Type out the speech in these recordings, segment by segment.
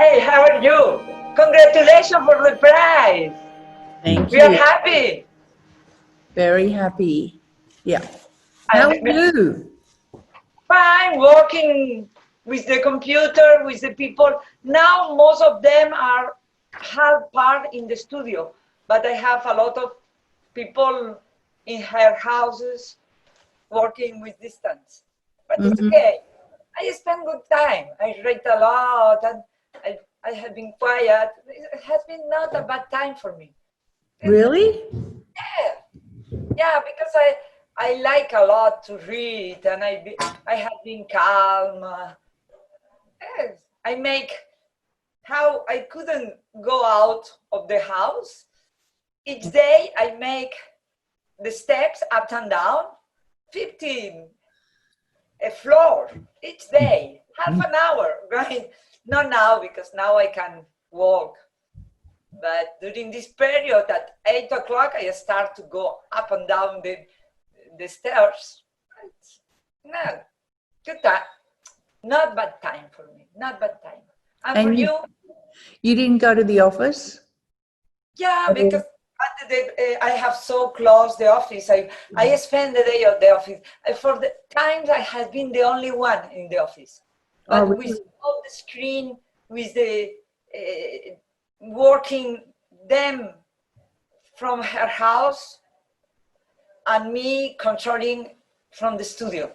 Hey, how are you? Congratulations for the prize. Thank We are you. happy. Very happy. Yeah. How are you? Fine, working with the computer, with the people. Now most of them are half part in the studio, but I have a lot of people in her houses working with distance. But it's okay. I spend good time. I read a lot and I have been quiet. It has been not a bad time for me. Really? Yeah, because I like a lot to read and I have been calm. Yes, I make how I couldn't go out of the house. Each day I make the steps up and down, 15 a floor each day, half an hour, right? Not now because now I can walk. But during this period at 8 o'clock, I start to go up and down the stairs. It's not good time. Not bad time for me. Not bad time. And for you? You didn't go to the office? Yeah, because I have so close the office. I spend the day at the office. For the times I have been the only one in the office. But with all the screen, with the working them from her house and me controlling from the studio.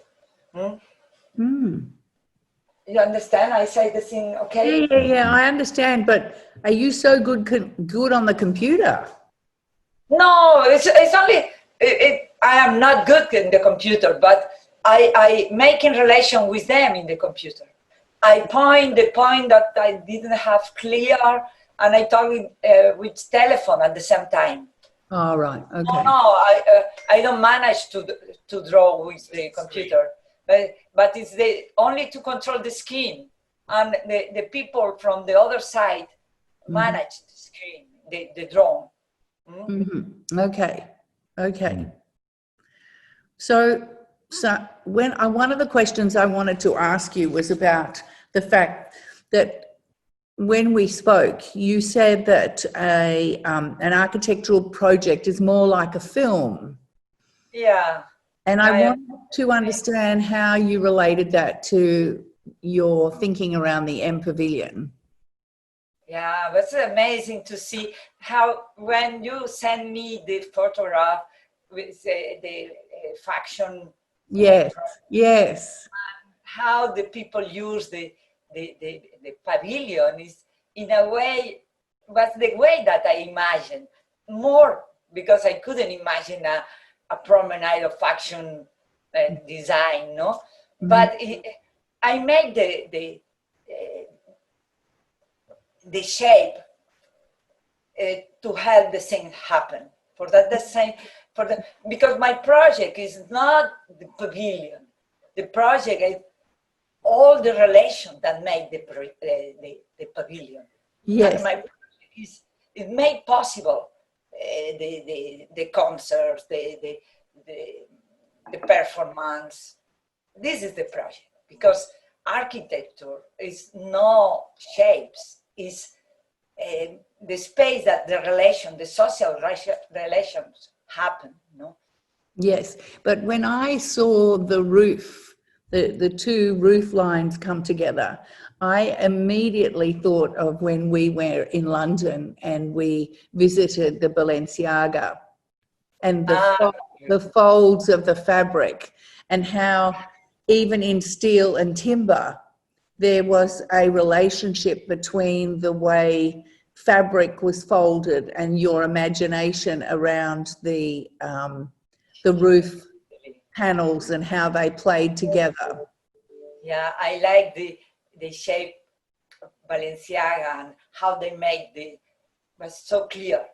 You understand? I say the thing, okay? Yeah, I understand. But are you so good on the computer? No, it's only, I am not good in the computer, but I make in relation with them in the computer. I point the point that I didn't have clear, and I talk with telephone at the same time. Oh, right. Okay. No, I don't manage to draw with the computer, but it's the only to control the screen, and the people from the other side manage the screen, the drone. Okay. So one of the questions I wanted to ask you was about the fact that when we spoke, you said that an architectural project is more like a film. Yeah. And I wanted to understand how you related that to your thinking around the MPavilion. Yeah, that's amazing to see how when you send me the photograph with the faction. Yes. How the people use the pavilion is in a way, was the way that I imagined more, because I couldn't imagine a promenade of faction design, no? But I made the shape to help the thing happen. For that, the same because my project is not the pavilion. The project is all the relations that make the pavilion. Yes. And my project is it made possible the concerts, the performance. This is the project, because architecture is no shapes, is the space that the social relations happen, no? Yes, but when I saw the roof, the two roof lines come together, I immediately thought of when we were in London and we visited the Balenciaga and the folds of the fabric, and how even in steel and timber, there was a relationship between the way fabric was folded and your imagination around the roof panels and how they played together. Yeah, I like the shape of Balenciaga and how they make was so clear.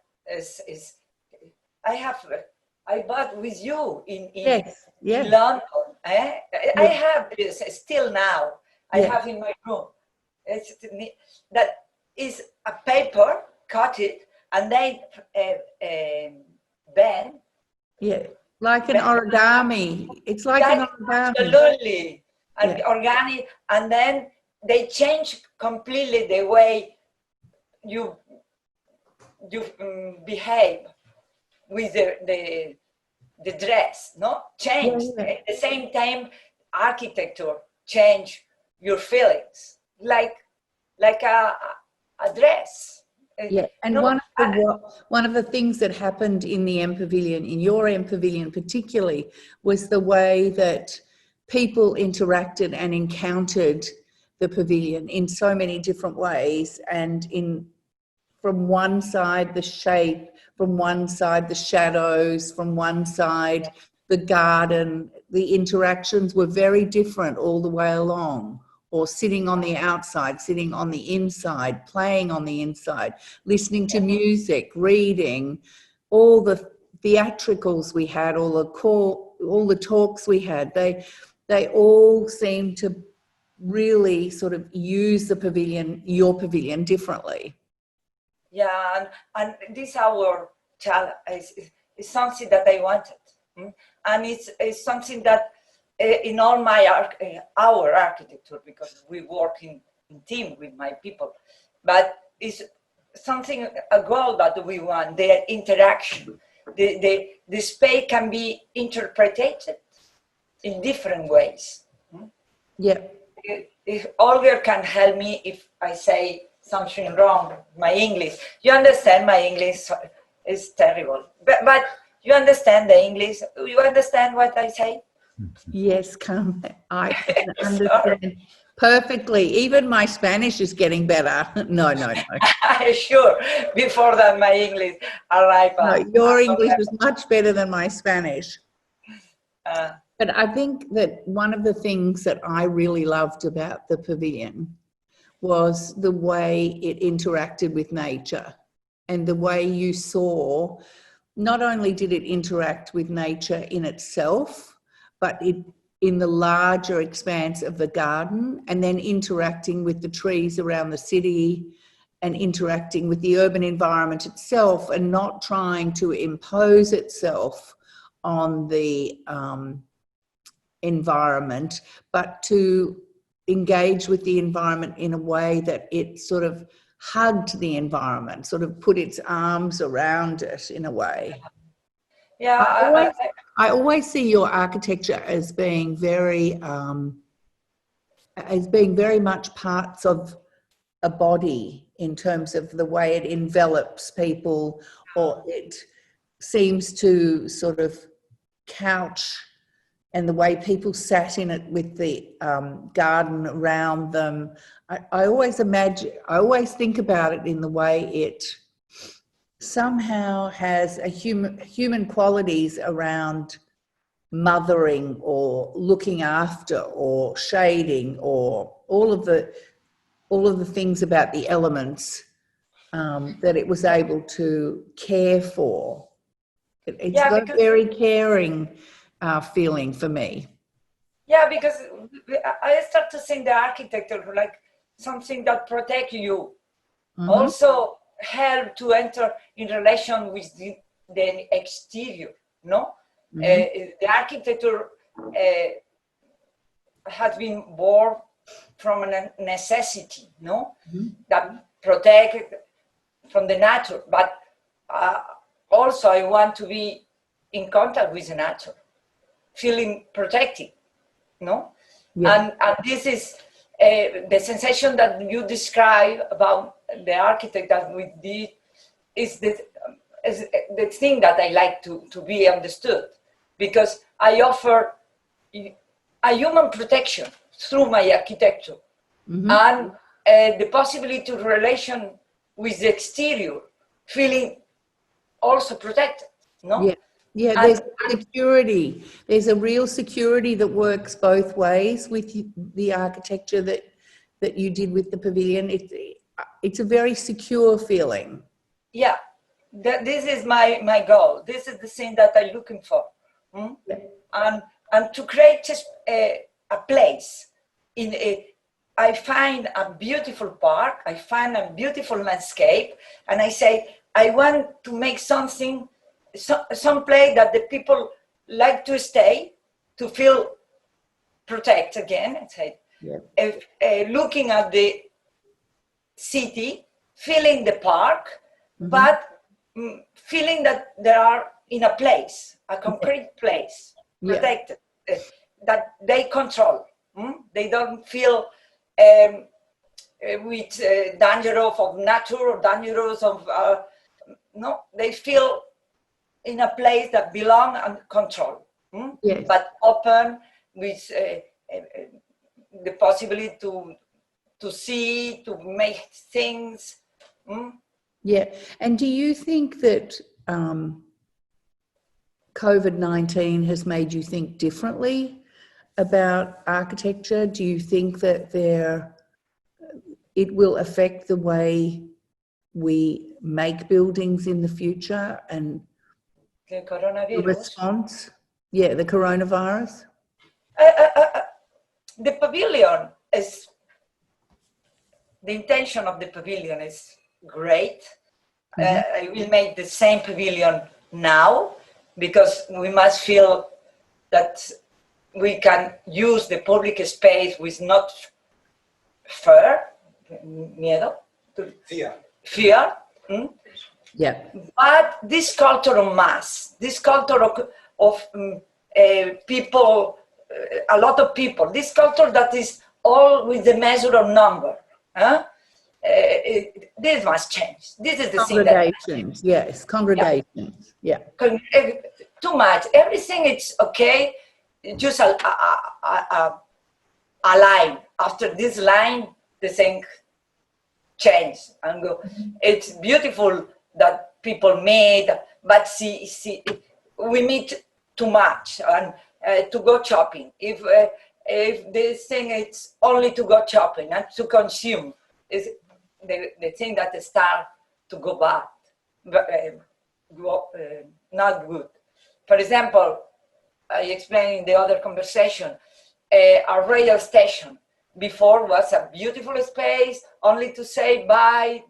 I bought with you in London. I have this still now. I have in my room. That is a paper, cut it, and then bend. Yeah, like an origami. It's like an origami. Absolutely. And organic, and then they change completely the way you behave with the dress, no? Change. At the same time, architecture change your feelings, like a dress. Yeah, and No, one of the things that happened in the MPavilion, in your MPavilion particularly, was the way that people interacted and encountered the pavilion in so many different ways, and from one side the shape, from one side the shadows, from one side the garden. The interactions were very different all the way along, or sitting on the outside, sitting on the inside, playing on the inside, listening to music, reading, all the theatricals we had, all the talks we had, they all seemed to really sort of use the pavilion, your pavilion, differently. yeah, and this our challenge is something that I wanted, and it's something that in all our architecture, because we work in team with my people, but it's something, a goal that we want, the interaction. The space can be interpreted in different ways. Yeah. If Olga can help me if I say something wrong, my English. You understand my English is terrible, but you understand the English. You understand what I say? Yes, Carme, I can understand perfectly. Even my Spanish is getting better. No. Sure. Before that, my English arrived. No, your English is much better than my Spanish. But I think that one of the things that I really loved about the pavilion was the way it interacted with nature, and the way you saw, not only did it interact with nature in itself, but in the larger expanse of the garden, and then interacting with the trees around the city and interacting with the urban environment itself, and not trying to impose itself on the environment, but to engage with the environment in a way that it sort of hugged the environment, sort of put its arms around it in a way. Yeah, I always see your architecture as being very much parts of a body, in terms of the way it envelops people, or it seems to sort of couch, and the way people sat in it with the garden around them. I always think about it in the way it somehow has a human qualities around mothering, or looking after, or shading, or all of the things about the elements that it was able to care for. It's got a very caring feeling for me. Yeah, because I start to think the architecture like something that protects you, also help to enter in relation with the exterior, no? The architecture has been born from a necessity, no? That protect from the nature, but also I want to be in contact with the nature, feeling protected, no? And this is the sensation that you describe about the architect that we did is the thing that I like to be understood, because I offer a human protection through my architecture, and the possibility to relation with the exterior, feeling also protected, no? Yeah, there's security. There's a real security that works both ways with the architecture that you did with the pavilion. It's a very secure feeling. Yeah, this is my goal. This is the thing that I'm looking for. And to create just a place I find a beautiful park, I find a beautiful landscape, and I say, I want to make something, some place that the people like to stay, to feel protect again. I say, looking at the city, feeling the park, Mhm. but feeling that they are in a place, a concrete place, Yeah. protected, that they control. They don't feel with danger of nature or dangers of, no, they feel in a place that belong and control, Yes. but open with the possibility to see, to make things. Yeah. And do you think that COVID-19 has made you think differently about architecture? Do you think that it will affect the way we make buildings in the future and The the coronavirus. response? Yeah, the coronavirus. The pavilion is, the intention of the pavilion is great. I will make the same pavilion now because we must feel that we can use the public space with not miedo, fear. Yeah. But this culture of mass, this culture of people, a lot of people, this culture that is all with the measure of number. This must change. This is the thing that Congregations, yes, congregations, yeah. Too much. Everything is okay. Just a line. After this line, the thing change and go. It's beautiful that people meet, but see, we meet too much and to go shopping. If this thing it's only to go shopping and to consume, is the thing that start to go bad, not good. For example, I explained in the other conversation, a rail station before was a beautiful space, only to say bye,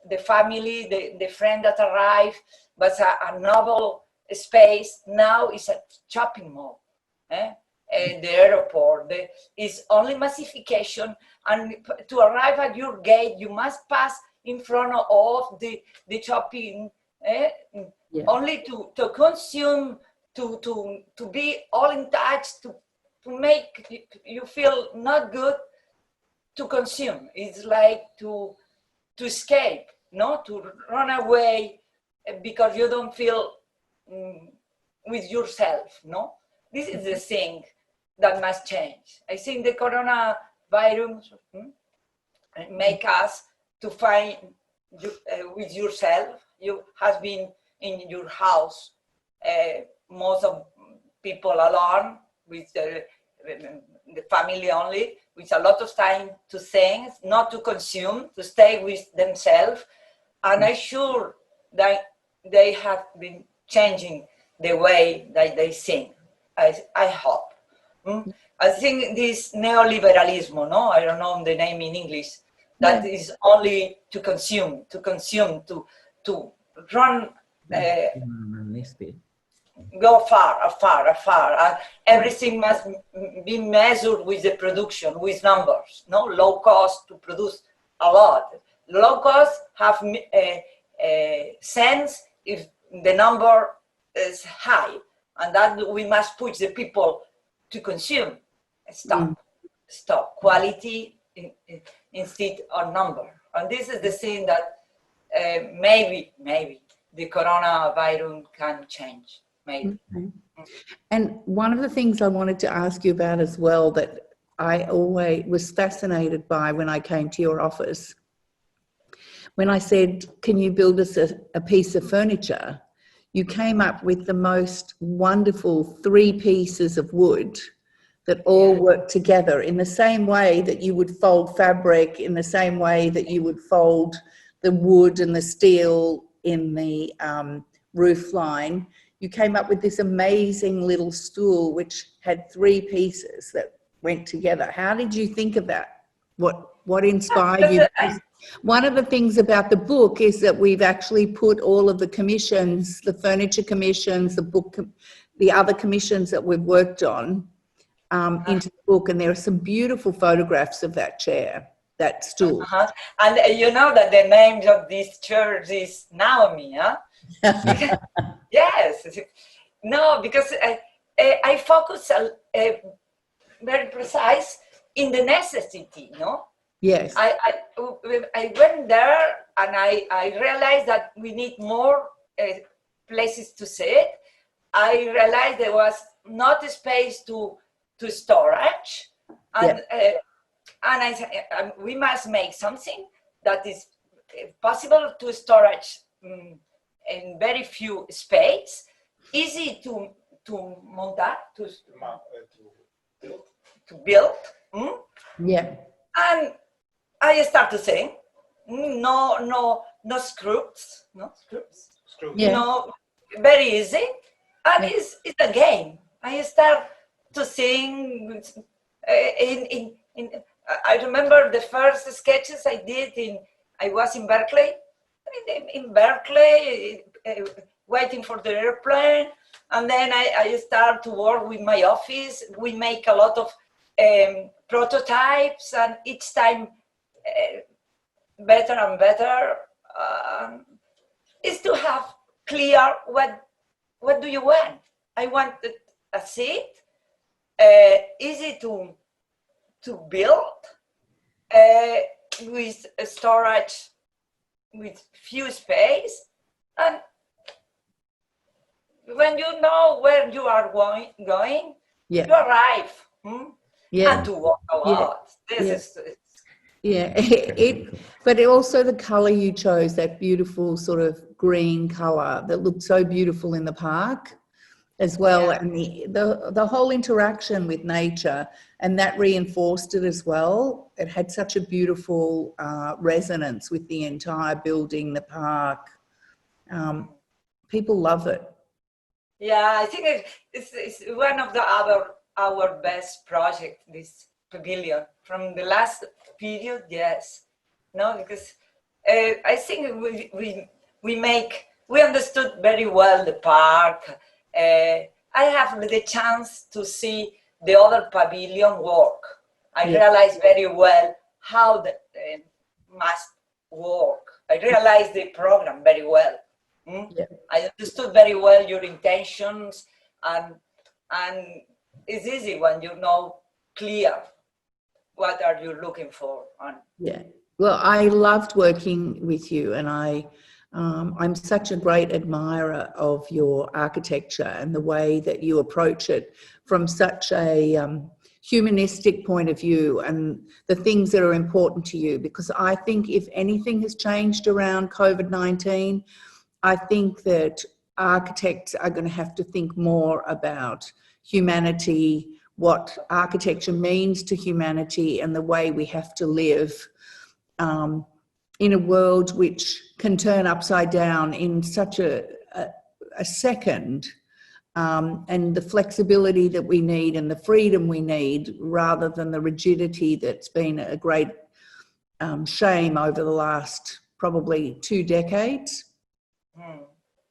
the family, the friend that arrived, was a novel space. Now it's a shopping mall. And the airport, is only massification, and to arrive at your gate, you must pass in front of the shopping, only to consume, to be all in touch, to make you feel not good, to consume. It's like to escape, no, to run away because you don't feel with yourself, no. This is the thing that must change. I think the coronavirus make us to find with yourself. You have been in your house, most of people alone, with the family only, with a lot of time to think, not to consume, to stay with themselves. And I'm sure that they have been changing the way that they think. I hope. I think this neoliberalism, no, I don't know the name in English, that is only to consume, to run, go far. Everything must be measured with the production, with numbers, no, low cost to produce a lot. Low cost have sense if the number is high, and that we must push the people to consume. Stop quality instead of number. And this is the thing that maybe the coronavirus can change. Maybe. And one of the things I wanted to ask you about as well, that I always was fascinated by when I came to your office, when I said, can you build us a piece of furniture? You came up with the most wonderful 3 pieces of wood that all work together in the same way that you would fold fabric, in the same way that you would fold the wood and the steel in the roof line. You came up with this amazing little stool which had 3 pieces that went together. How did you think of that? What inspired you? One of the things about the book is that we've actually put all of the commissions, the furniture commissions, the other commissions that we've worked on into the book, and there are some beautiful photographs of that chair. that stool. And you know that the name of this church is Naomi, huh? Yes. No, because I focus very precise in the necessity, no? Yes. I went there and I realized that we need more places to sit. I realized there was not a space to storage, and I said we must make something that is possible to storage in very few space, easy to montar, to build. Yeah. And I start to sing. No scripts. Yeah. No, very easy. And it's a game. I start to sing I remember the first sketches I did I was in Berkeley. In Berkeley, waiting for the airplane. And then I start to work with my office. We make a lot of prototypes, and each time better and better is to have clear what do you want. I want a seat, easy to build, with storage, with few space, and when you know where you are going, you arrive. And to walk a lot. But also the color you chose, that beautiful sort of green color that looked so beautiful in the park as well, and the whole interaction with nature, and that reinforced it as well. It had such a beautiful resonance with the entire building, the park. People love it. Yeah, I think it's one of our best project, this pavilion from the last period. Yes, no, because I think we understood very well the park. I have the chance to see the other pavilion work. I realized very well how the must work. I realized the program very well. I understood very well your intentions, and it's easy when you know clear what are you looking for. Well, I loved working with you, and I'm such a great admirer of your architecture and the way that you approach it from such a humanistic point of view, and the things that are important to you, because I think if anything has changed around COVID-19, I think that architects are going to have to think more about humanity, what architecture means to humanity, and the way we have to live in a world which can turn upside down in such a second, and the flexibility that we need and the freedom we need, rather than the rigidity that's been a great shame over the last probably 2 decades.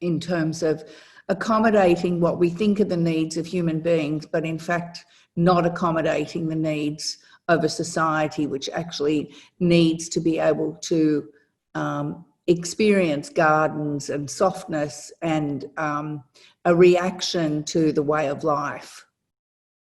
In terms of accommodating what we think are the needs of human beings, but in fact not accommodating the needs of a society which actually needs to be able to experience gardens and softness and a reaction to the way of life.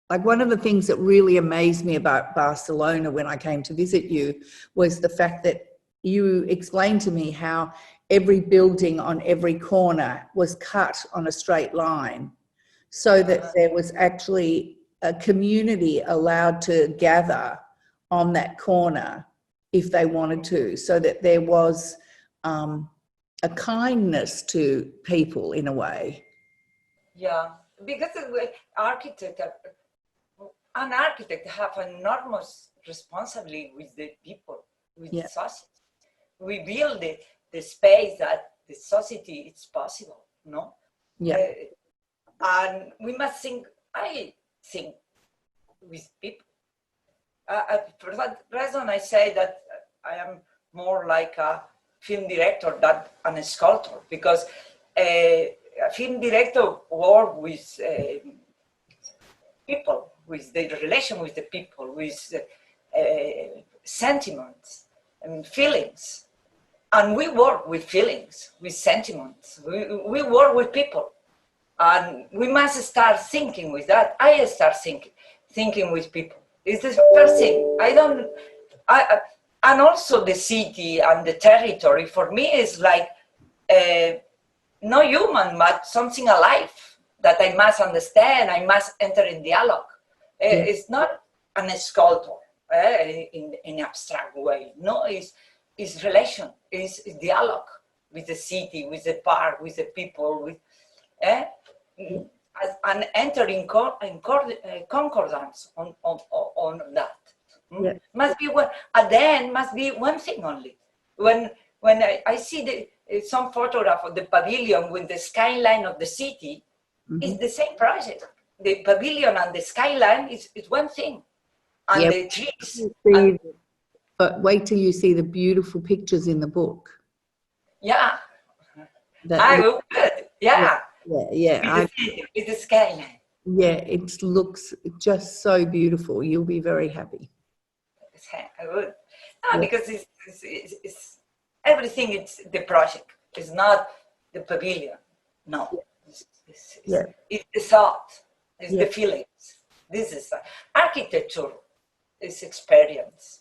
Like, one of the things that really amazed me about Barcelona when I came to visit you was the fact that you explained to me how every building on every corner was cut on a straight line, so that there was actually a community allowed to gather on that corner if they wanted to, so that there was a kindness to people in a way. Yeah, because an architect have an enormous responsibility with the people, with the society. We build the space that the society is possible, no? And we must think, I think, with people. For that reason, I say that I am more like a film director than a sculptor, because a film director works with people, with the relation with the people, with sentiments and feelings. And we work with feelings, with sentiments. We work with people. And we must start thinking with that. I start thinking with people. It's the first thing. And also the city and the territory for me is like not human, but something alive that I must understand. I must enter in dialogue. It's not an sculptor in abstract way. No, it's relation. It's dialogue with the city, with the park, with the people, with and enter in concordance on that. Yeah. Must be one. At the end, must be one thing only. When I see some photograph of the pavilion with the skyline of the city, it's the same project. The pavilion and the skyline is one thing, and the trees. But wait till you see the beautiful pictures in the book. Yeah. Good. Yeah. Yeah. With the skyline. Yeah, it looks just so beautiful. You'll be very happy. Good. No, because it's everything. It's the project. It's not the pavilion. No. It's the thought. It's the feelings. This is architecture. It's experience.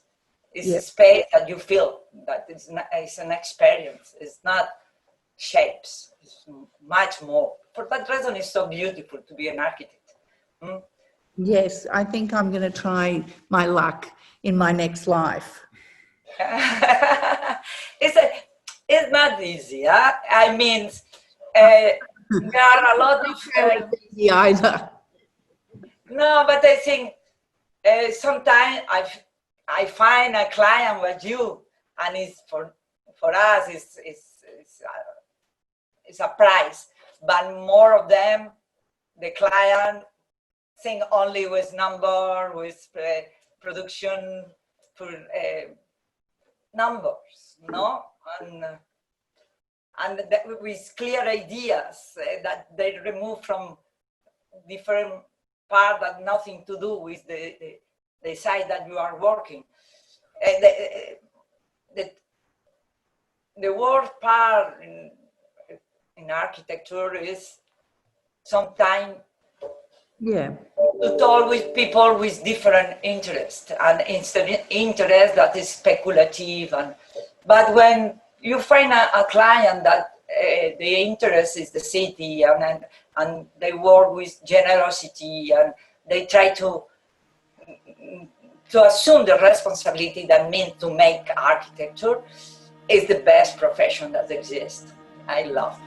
It's a space that you feel that it's an experience. It's not shapes. It's much more. For that reason, it's so beautiful to be an architect. Yes, I think I'm going to try my luck in my next life. It's not easy. Huh? I mean, there are a lot of easy either. No, but I think sometimes I find a client with you, and it's for us it's a prize. But more of them, the client think only with number, with production, for numbers, no, and with clear ideas that they remove from different part that nothing to do with the side that you are working. The worst part in architecture is sometimes to talk with people with different interests and interest that is speculative. But when you find a client that the interest is the city and they work with generosity and they try to assume the responsibility that means to make architecture, is the best profession that exists. I love.